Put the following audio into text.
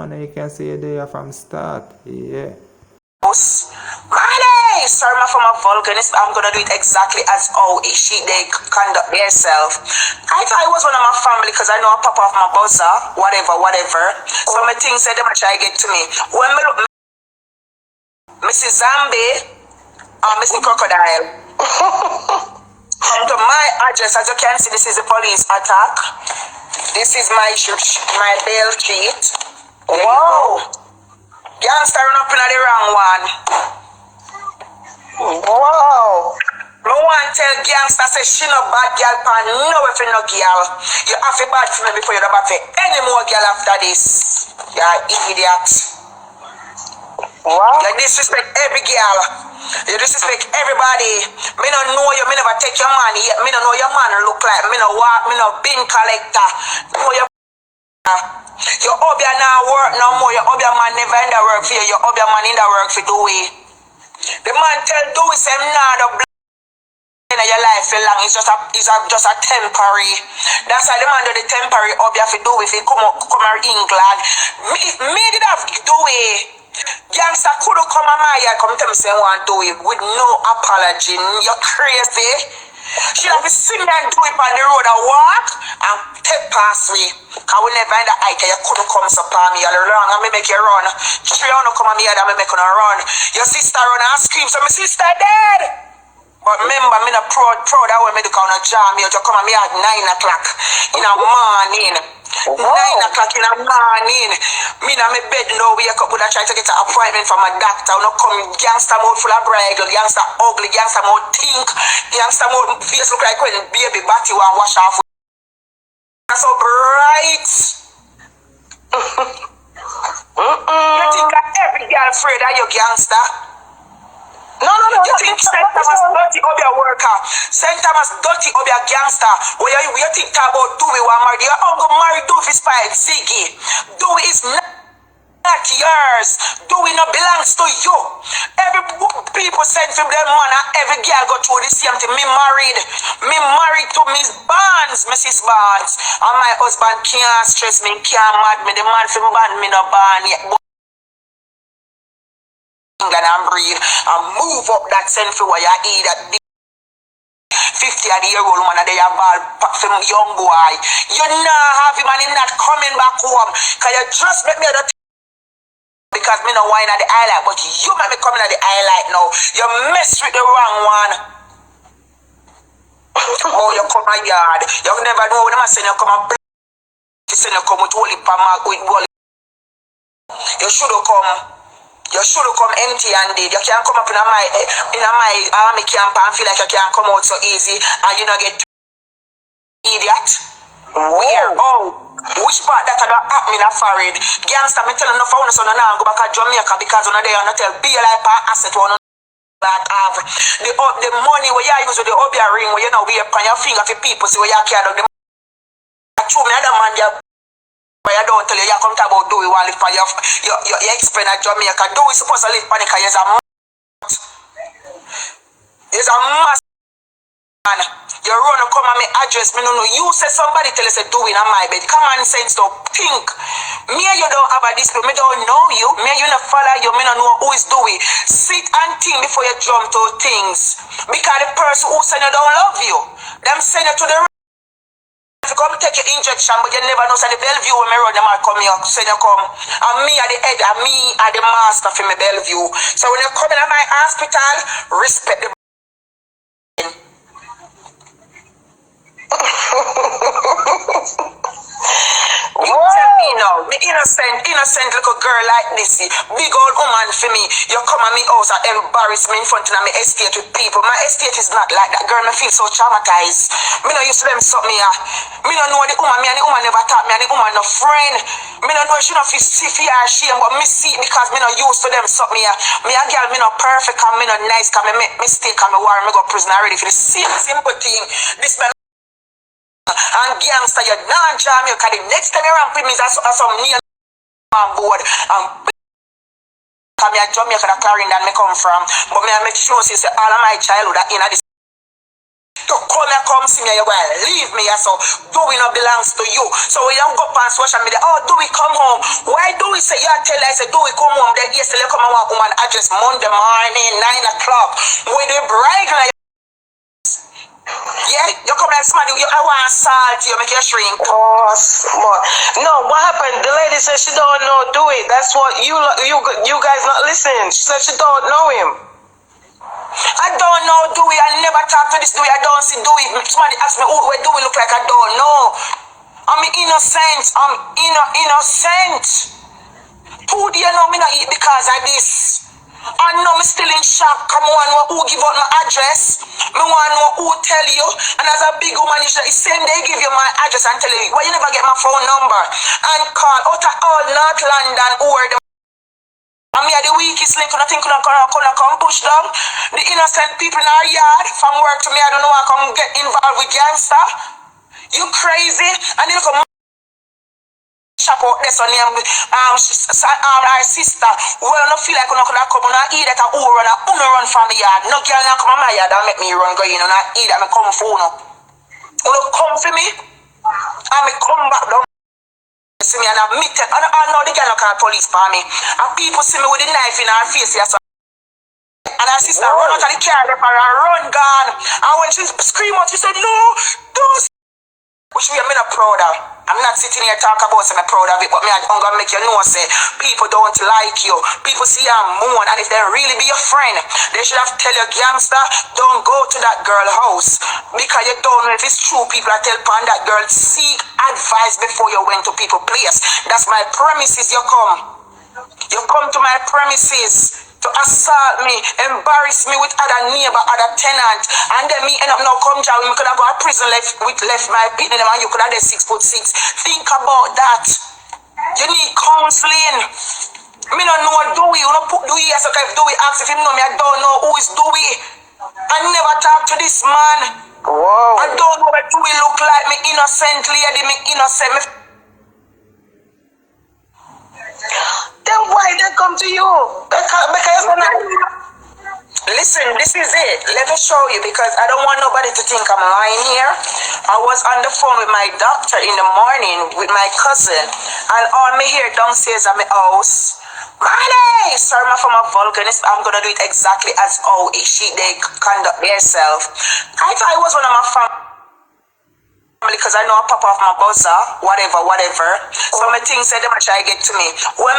And you can see it there from start. Yeah. Money! Sorry, I'm from a vulcanist. I'm gonna do it exactly as how they conduct themselves. I thought it was one of my family because I know I pop off my buzzer, whatever. So my things said them try to get to me. When me look, Mrs. Zambi or Mrs. Crocodile come to my address. As you can see, this is the police attack. This is my bail sheet. Wow. Gangster run up in the wrong one. Wow. I want to tell gangster say she no bad girl pan no if you no girl. You have to bad for me before you don't bad for any more girl after this. You idiot. Wow. You disrespect every girl. You disrespect everybody. Me no know you, me never take your money yet. Me no know your man look like. Me no walk, me no bin collector. Know your your obia now work no more. Your obia man never in the work for you. Your obia man in the work for Dewey. The man tell Dewey say nah the in your life for long. It's just a temporary. That's why the man do the temporary obia for Dewey if he come out England. Me did have Dewey. Gangster could come on my yard come tell me say want Dewey with no apology. You're crazy. She have to see me and do it on the road and walk and take past me. Cause we never in the height you couldn't come support me all along and me make you run. Three on come on me and me make you run. Your sister run and scream so my sister dead. But remember, me not proud that way me do count a jam me out to come on me at 9 o'clock in the morning. 9 o'clock in the morning. Me na me bed now wake up with I try to get an appointment from a doctor. No come gangster mouth full of bridle, gangster ugly, gangster mouth think, gangster mouth face look like when baby batty want wash off. That's so bright. You think that every girl afraid of you gangster? No. You think St. Thomas dirty of your worker? St. Thomas dirty of your gangster? What you think about Dewey one married? You're all going to marry Dewey spite Ziggy. Dewey is not yours. Dewey not belongs to you. Every people send from their man and every girl go through the same thing. Me married to Miss Barnes, Mrs. Barnes. And my husband can't stress me, can't mad me. The man from band me no ban yet. And breathe and move up that send for what you eat that 50-year-old man and they have ball from young boy. You not have him and him not coming back home. Cause you just make me other because me no wine at the highlight, but you make me coming at the highlight now. You mess with the wrong one. Oh, you come my yard. You never know when I say you come and you say you come with holy pamak with wall. You should have come. You should have come empty-handed. You can't come up in my army camp and feel like you can't come out so easy and you not get idiot. Where? Oh. Which part that I don't happen in a foreign? Gangster, me telling no for one son now go back to Jamaica because on there you not tell be like an asset one that have the money where you use with the obia ring where you know we upon your finger for people see where you carry the true me other man you but I don't tell you, you come to about Dewey while live for your explain at Jamaica. Dewey supposed to live for because he's a mass man. You run to come and me address me, no. You say somebody tell us a Dewey in my bed. Common sense to think. Me and you don't have a dispute. Me don't know you. Me and you not follow you. Me don't know who is Dewey. Sit and think before you jump to things. Because the person who send you don't love you. Them send you to the if you come take your injection, but you never know, so the Bellevue when me run them come here, so you come. And me are the head, and me are the master for my Bellevue. So when you come in my hospital, respect the You tell me now, me innocent little girl like this, big old woman for me. You come at me house and embarrass me in front of my estate with people. My estate is not like that, girl. Me feel so traumatized. Me no used to them something here. Me no know the woman, me and the woman never taught me and the woman no friend. Me no know she no feel fear or shame, but me see it because me no used to them something here. Me a girl, me no perfect and me no nice cause me make mistake and me worry me go prison already for the same simple thing. This man and gangster, you not jam you because the next time you ramp with me is some near on board and come here Jamaica the Clarendon me come from, but me I make sure see all of my childhood that in this to come see me, you go leave me, so Dewey not belongs to you. So when you go up on social media, oh, Dewey come home. Why Dewey say, you tell I say, Dewey come home, then yesterday come and walk woman address Monday morning, 9 o'clock. When they brag like, yeah, you come like somebody, I want salt, you make you shrink. Oh, smart. No, what happened? The lady said she don't know Dewey. That's what you guys not listening. She said she don't know him. I don't know Dewey. I never talk to this Dewey. I don't see Dewey. Somebody ask me, oh, where Dewey look like? I don't know. I'm innocent. I'm innocent. Food, you know, me not eat because of this. I know me still in shock. Come on, who give out my address? Me want to know who tell you. And as a big woman, it's the same day give you my address and tell you, why you never get my phone number? And call out of all North London or the and me are the weakest link, nothing could come push down. The innocent people in our yard from work to me, I don't know how come get involved with gangster. You crazy? And you come shop out this on our sister. Well, no feel like you could come and eat that and run from the yard. No girl not come on my yard and make me run go in and eat that me come for you. You come for me and me come back down. See me and I meet them. And I know the girl call police for me. And people see me with the knife in her face. Yes. And her sister run out of the car and run gone. And when she scream out, she said, no, don't. Which me, I'm not proud of. I'm not sitting here talking about it, I'm proud of it, but me, I'm going to make you know, say, people don't like you. People see you moan, and if they really be your friend, they should have tell you, gangster, don't go to that girl house. Because you don't know if it's true. People are telling that girl, seek advice before you went to people's place. That's my premises, you come. You come to my premises to assault me, embarrass me with other neighbor, other tenant, and then me end up now come down. We could have got a prison left my beating them, and you could have the 6'6". Think about that. You need counseling. Me don't know Dewey. You don't put Dewey as if Dewey asks if him know me. I don't know who is Dewey. I never talk to this man. Whoa. I don't know what Dewey look like. Me innocent lady, me innocent. Me Then why they come to you? Because listen, this is it. Let me show you because I don't want nobody to think I'm lying here. I was on the phone with my doctor in the morning with my cousin, and all me hear downstairs at my house, Money! Sorry, from a vulcanist, I'm gonna do it exactly as how they conduct themselves. I thought it was one of my family. Because I know I pop off my buzzer, whatever. So my things said them try get to me. When me